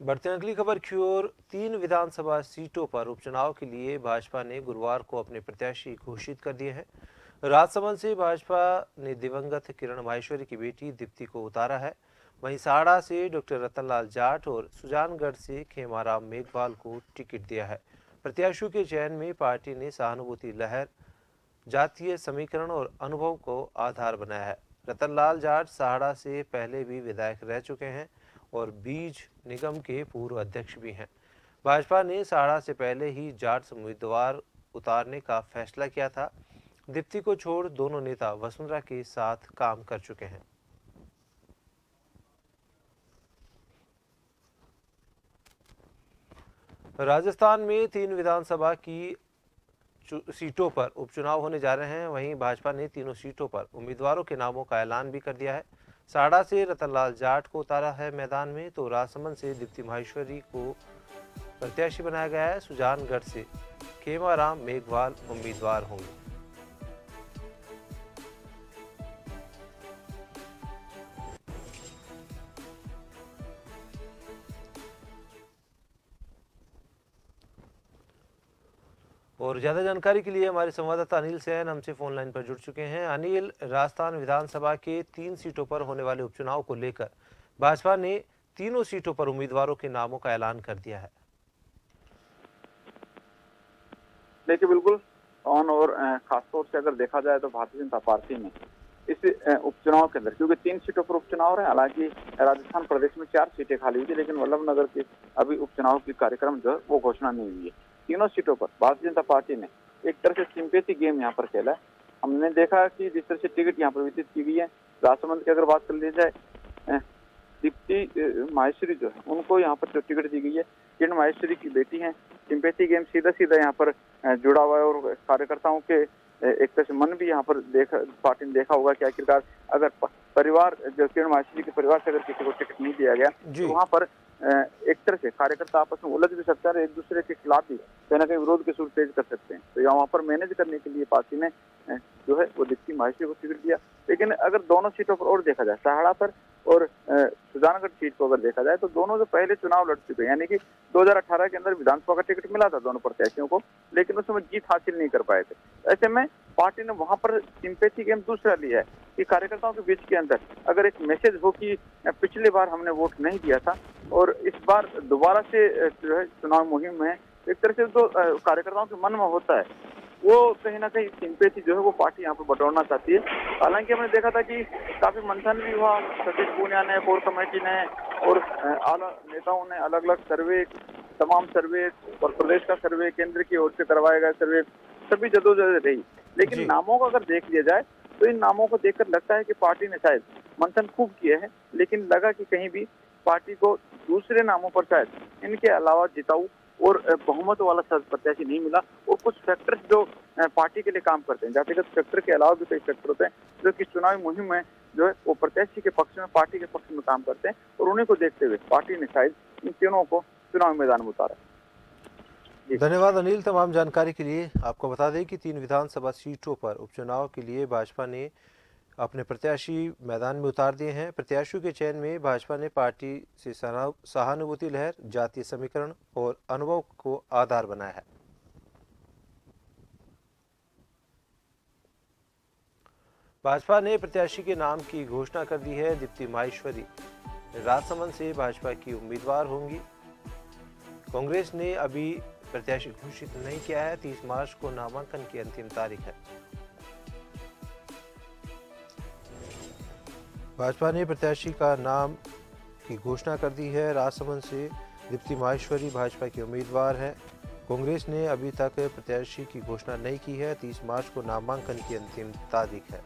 बढ़ते हैं अगली खबर की ओर। 3 विधानसभा सीटों पर उपचुनाव के लिए भाजपा ने गुरुवार को अपने प्रत्याशी घोषित कर दिए हैं। राजसमंद से भाजपा ने दिवंगत किरण माहेश्वरी की बेटी दीप्ति को उतारा है। वहीं साड़ा से डॉक्टर रतनलाल जाट और सुजानगढ़ से खेमाराम मेघवाल को टिकट दिया है। प्रत्याशियों के चयन में पार्टी ने सहानुभूति लहर, जातीय समीकरण और अनुभव को आधार बनाया है। रतनलाल जाट साहड़ा से पहले भी विधायक रह चुके हैं और बीज निगम के पूर्व अध्यक्ष भी हैं। भाजपा ने साहड़ा से पहले ही जाट उम्मीदवार उतारने का फैसला किया था। दीप्ति को छोड़ दोनों नेता वसुंधरा के साथ काम कर चुके हैं। राजस्थान में 3 विधानसभा की सीटों पर उपचुनाव होने जा रहे हैं। वहीं भाजपा ने तीनों सीटों पर उम्मीदवारों के नामों का ऐलान भी कर दिया है। साड़ा से रतनलाल जाट को उतारा है मैदान में, तो राजसमंद से दीप्ति माहेश्वरी को प्रत्याशी बनाया गया है। सुजानगढ़ से खेमाराम मेघवाल उम्मीदवार होंगे। और ज्यादा जानकारी के लिए हमारे संवाददाता अनिल सैन हमसे फोन लाइन पर जुड़ चुके हैं। अनिल, राजस्थान विधानसभा के 3 सीटों पर होने वाले उपचुनाव को लेकर भाजपा ने तीनों सीटों पर उम्मीदवारों के नामों का ऐलान कर दिया है। देखिए, बिल्कुल ऑन और खासतौर से अगर देखा जाए तो भारतीय जनता पार्टी ने इस उपचुनाव के अंदर, क्योंकि 3 सीटों पर उपचुनाव है, हालांकि राजस्थान प्रदेश में 4 सीटें खाली हुई थी, लेकिन वल्लभनगर के अभी उपचुनाव की कार्यक्रम जो है वो घोषणा नहीं हुई है। तीनों सीटों पर भारतीय जनता पार्टी ने एक तरह से सिंपैथी गेम यहाँ पर खेला है। हमने देखा कि जिस तरह से टिकट यहाँ पर वितरित की गई है, राजसमंद की अगर बात कर ली जाए, दीप्ति माहेश्वरी जो है उनको यहाँ पर जो टिकट दी गई है, किरण माहेश्वरी की बेटी है। सिंपैथी गेम सीधा सीधा यहाँ पर जुड़ा हुआ है और कार्यकर्ताओं के एक तरह से मन भी यहाँ पर पार्टी ने देखा होगा कि आखिरकार अगर परिवार जो किरण माहेश्वरी के परिवार से अगर किसी को टिकट नहीं दिया गया तो वहाँ पर एक तरह से कार्यकर्ता आपस में उलझ भी सकता है, एक दूसरे के खिलाफ भी कहीं ना कहीं विरोध के सुर तेज कर सकते हैं। तो वहाँ पर मैनेज करने के लिए पार्टी ने जो है वो दीप्ति माहेश्वरी को टिकट दिया। लेकिन अगर दोनों सीटों पर और देखा जाए, साहड़ा पर और सुजानगढ़ सीट को अगर देखा जाए, तो दोनों जो पहले चुनाव लड़ चुके हैं, यानी कि 2018 के अंदर विधानसभा का टिकट मिला था दोनों प्रत्याशियों को, लेकिन उसमें जीत हासिल नहीं कर पाए थे। ऐसे में पार्टी ने वहां पर सिंपैथी गेम दूसरा लिया है कि कार्यकर्ताओं के बीच के अंदर अगर एक मैसेज हो कि पिछली बार हमने वोट नहीं दिया था और इस बार दोबारा से जो है चुनाव मुहिम में एक तरह से जो कार्यकर्ताओं के मन में होता है, वो कहीं ना कहीं सिंपैथी जो है वो पार्टी यहाँ पर बटोरना चाहती है। हालांकि हमने देखा था कि काफी मंथन भी हुआ, सतीश पूनिया ने, कोर कमेटी ने और आला नेताओं ने अलग अलग सर्वे, तमाम सर्वे और प्रदेश का सर्वे, केंद्र की ओर से करवाए गए सर्वे, सभी जदोजहद रही। लेकिन नामों को अगर देख लिया जाए तो इन नामों को देखकर लगता है कि पार्टी ने शायद मंथन खूब किए हैं, लेकिन लगा कि कहीं भी पार्टी को दूसरे नामों पर शायद इनके अलावा जिताऊ और बहुमत वाला प्रत्याशी नहीं मिला। और कुछ फैक्टर्स जो पार्टी के लिए काम करते हैं, जातिगत फैक्टर के अलावा भी कई फैक्टर होते हैं जो कि चुनावी मुहिम में जो है वो प्रत्याशी के पक्ष में, पार्टी के पक्ष में काम करते हैं, और उन्हीं को देखते हुए पार्टी ने शायद इन तीनों को चुनावी मैदान में उतारा। धन्यवाद अनिल, तमाम जानकारी के लिए। आपको बता दें कि 3 विधानसभा सीटों पर उपचुनाव के लिए भाजपा ने अपने प्रत्याशी मैदान में उतार दिए हैं। प्रत्याशियों के चयन में भाजपा ने पार्टी से सहानुभूति लहर, जातीय समीकरण और अनुभव को आधार बनाया है। भाजपा ने प्रत्याशी के नाम की घोषणा कर दी है। दीप्ति माहेश्वरी राजसमंद से भाजपा की उम्मीदवार होंगी। कांग्रेस ने अभी प्रत्याशी घोषित नहीं किया है। 30 मार्च को नामांकन की अंतिम तारीख है। भाजपा ने प्रत्याशी का नाम की घोषणा कर दी है। राजसमंद से दीप्ति माहेश्वरी भाजपा की उम्मीदवार हैं। कांग्रेस ने अभी तक प्रत्याशी की घोषणा नहीं की है। 30 मार्च को नामांकन की अंतिम तारीख है।